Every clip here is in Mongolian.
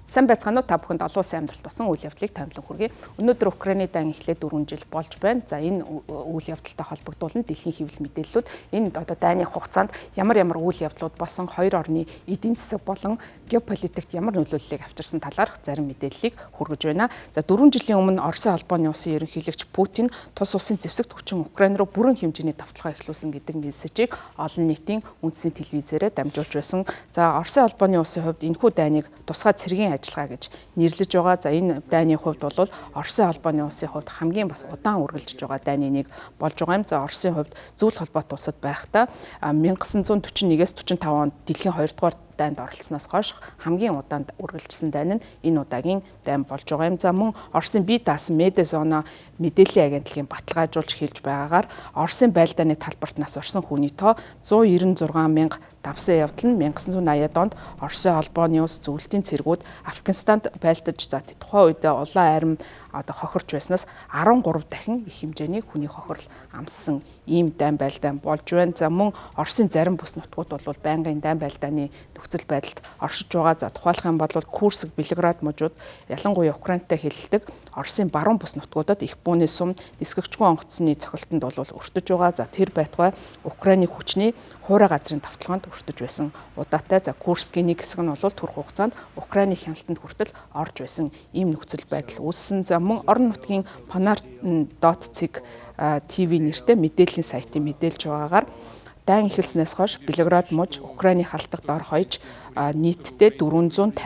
Сайн байцгаана уу та бүхэнд олон улсын амьдралд басан үйл явдлыг томилон хүргэе. Өнөөдөр Украины дан эхлээд 4 жил болж байна. За энэ үйл явдалтай холбогдуулан дэлхийн хэвлэл мэдээллүүд энэ одоо дайны хугацаанд ямар үйл явдлууд болсон, хоёр орны эдийн засаг болон геополитикт ямар нөлөөллийг авчирсан талаарх зарим мэдээллийг хүргэж байна. За 4 жилийн өмнө Оросын холбооны улсын ерөнхийлөгч Путин тус улсын зэвсэгт хүчин Украин руу бүрэн хэмжээний давталгаа эхлүүлсэн гэдэг мессежийг олон нийтийн үндэсний телевизээрээ дамжуулж байсан. За Оросын холбооны улсын хувьд энэхүү дайныг тусгай цэргийн ажиллагаа гэж нэрлэж байгаа. За энэ дайны хувьд бол Оросын холбооны улсын хувьд хамгийн бас удаан үргэлжлэж байгаа дайны нэг болж байгаа юм. За Оросын хувьд зөвлөлт холбоотой улсад байхдаа 1941-с 45 онд дэлхийн 2 дугаар дайнд оролцсноос хойш хамгийн удаан үргэлжилсэн дайн нь энэ удаагийн дайн болж байгаа юм. За мөн Оросын бие даасан Медиазона мэдээллийн агентлагийн баталгаажуулж хэлж байгаагаар Оросын байлдааны талбарт нас орсон хүний тоо 196 мянга давсан явдал нь 1980-ад онд Оросын холбооны улс зөвлөлтийн цэргүүд Афганистанд байлдаж за тухайн үед улаан арим одоо хохирч байснаас 13 дахин их хэмжээний хүний хохирол амссан ийм дайн байлдаан болж байна. За мөн Оросын зарим бүс нутгууд бол байнгын дайн байлдааны нөхцөл байдалд оршиж байгаа. За тухайлах юм бол Курск, Белград мужууд ялангуяа Украинтай хэлэлдэг Оросын баруун бүс нутгуудад их бүүний сум нисгэгчгүй онгоцны цохилтонд бол өртөж байгаа. За тэр байтугай Украины хүчний хуурай газрын давталгаанд өртөж байсан удаатай. За Курскийн нэг хэсэг нь бол түрх хугацаанд Украины хяналтанд хүртэл орж байсан ийм нөхцөл байдал үүссэн. За мөн орон нутгийн Ponar.cig ТV нэртэй мэдээллийн сайтын мэдээлж байгаагаар дайн эхэлснээс хойш Белград муж Украины халтагт ор хойж нийтдээ 458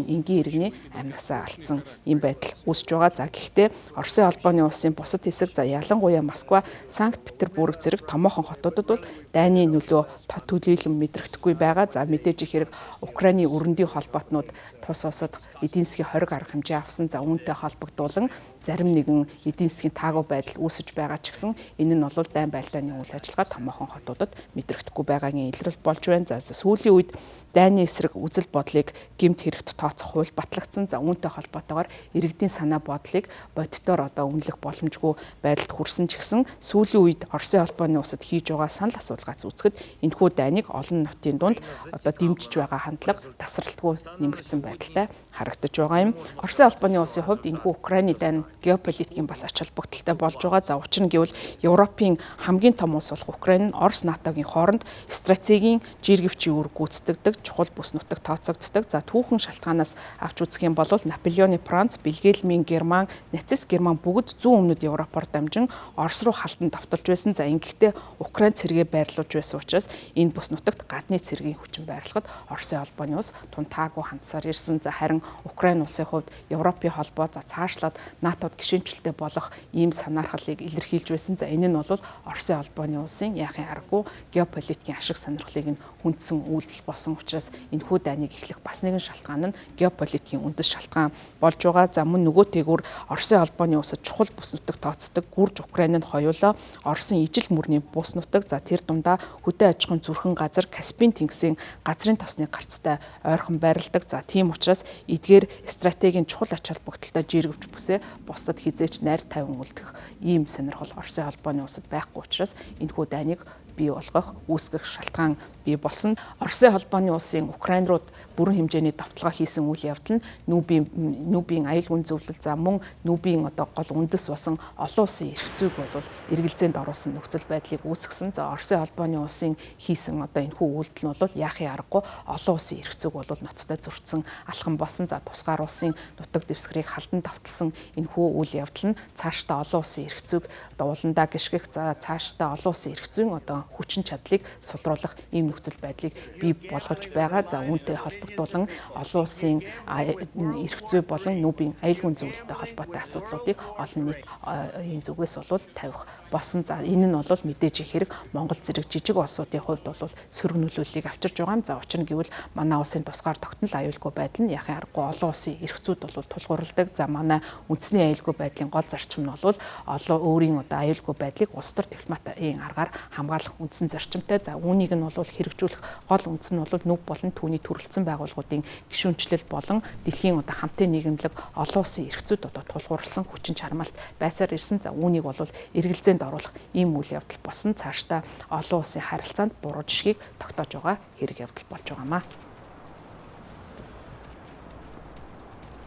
энгийн иргэний амьнасаа алдсан ийм байдал үүсэж байгаа. За гэхдээ Оросын холбооны улсын бусад хэсэг за ялангуяа Москва, Санкт-Петербург зэрэг томоохон хотуудад бол дайны нөлөө төлөөлөн мэдрэгдэхгүй байгаа. За мэдээж хэрэг Украины өрөндийн холбоотнууд тус улсад эдийн засгийн 20 арга хэмжээ авсан. За үүнтэй холбогдуулан зарим нэгэн эдийн засгийн таагүй байдал үүсэж байгаа ч гэсэн энэ нь бол дайн байлдааны үйл ажиллагаа томоохон хотуудад мэдрэгдэхгүй байгаагийн илрэл болж байна. За сүүлийн үед дайны эсрэг үзэл бодлыг гэмт хэрэгт тооцох хууль батлагдсан. За үүнтэй холбоотойгоор иргэдийн санаа бодлыг бодитоор одоо үнэлэх боломжгүй байдалд хүрсэн ч гэсэн сүүлийн үед Оросын холбооны улсад хийж байгаа санал асуулгаас үзэхэд энэхүү дайныг олон нотын дунд одоо дэмжиж байгаа хандлага тасралтгүй нэмэгдсэн байдалтай харагдаж байгаа юм. Оросын холбооны улсын хувьд энэхүү Украины дайн геополитикийн бас ач холбогдолтой болж байгаа. За учир нь гэвэл Европын хамгийн том улс болох Украин нь Орос НАТОгийн хооронд стратегийн жиргэвчийн үүрэг гүйцэтгэдэг чухал бүс нутаг тооцогддог. За түүхэн шалтгаанаас авч үзэх юм бол Наполеоны Франц, Бельгиэлмийн Герман, нацист Герман бүгд зүүн өмнөд Европоор дамжин Орос руу халтан давталж байсан. За ингэхдээ Украин цэргээ байрлуулж байсан учраас энэ бүс нутагт гадны цэргийн хүчин байрлахад Оросын холбооны улс тун таагүй хандсаар ирсэн. За харин Украин улсын хувьд Европын холбоо за цаашлаад НАТОд гишүүнчлэлтэй болох ийм санаархлыг илэрхийлж байсан. За энэ нь бол Оросын холбооны улсын яахын аргагүй геополитикийн ашиг сонирхлыг нь хүндсэн үйлдэл болсон учраас энэхүү дайныг эхлэх бас нэгэн шалтгаан нь геополитикийн үндэс шалтгаан болж байгаа. За мөн нөгөөтэйгүр Оросын холбооны улсад чухал бүс нутаг тооцдог гүрж Украинд хоёулаа Оросын ижил мөрний бүс нутаг за тэр дундаа хөдөө аж ахуйн зүрхэн газар Каспийн тэнгисийн газрын тосны гарцтай ойрхон байрладаг. За тийм учраас эдгээр стратегийн чухал ач холбогдолтой жиргэвч бүсээ бусдад хизээч найр тайван үлдэх ийм сонирхол Оросын холбооны улсад байхгүй учраас энэхүү дайныг бий болгох үүсгэх шалтгаан бий болсон. Оросын холбооны улсын Украин руу бүрэн хэмжээний давталгаа хийсэн үйл явдал нь нүүбийн аюулгүй зөвлөл за мөн нүүбийн одоо гол үндэс болсон олон улсын эрх зүйг бол эргэлзээнд оруулсан нөхцөл байдлыг үүсгэсэн. За Оросын холбооны улсын хийсэн одоо энэхүү үйлдэл нь бол яахын аргагүй олон улсын эрх зүйг бол ноцтой зөрчсөн алхам болсон. За тусгаар улсын нутаг дэвсгэрийг халдан давталсан энэхүү үйл явдал нь цаашдаа олон улсын эрх зүйг одоо уландаа гიშгэх за цаашдаа олон улсын эрх зүйн одоо хүчин чадлыг сулруулах ийм нөхцөл байдлыг бий болгож байгаа. За үүнтэй холбогдуулан олон улсын эрх зүй болон нүүбийн аюулгүй зөвлөлтөй холбоотой асуудлуудыг олон нийт энэ зүгээс бол тавих болсон. За энэ нь бол мэдээж хэрэг Монгол зэрэг жижиг улсуудын хувьд бол сөрөг нөлөөллийг авчирч байгаа юм. За учир нь гэвэл манай улсын тусгаар тогтнол аюулгүй байдал нь яхин аргагүй олон улсын эрх зүйд бол тулгуурладаг. За манай үндэсний аюулгүй байдлын гол зарчим нь бол олон өөрийн одоо аюулгүй байдлыг улс төр дипломатын аргаар хамгаалах үндсэн зарчимтай. За үүнийг нь бол хэрэгжүүлэх гол үндэс нь бол нүг болон түүний төрөлцсөн байгууллагуудын гишүүнчлэл болон дэлхийн одоо хамтын нийгэмлэг олон улсын эрх зүйд одоо тулгуурласан хүчин чармаалт байсаар ирсэн. За үүнийг бол эргэлзээнд оруулах ийм үйл явдал болсон. Цаашдаа олон улсын харилцаанд буруу жишгийг тогтоож байгаа хэрэг явдал болж байгаамаа.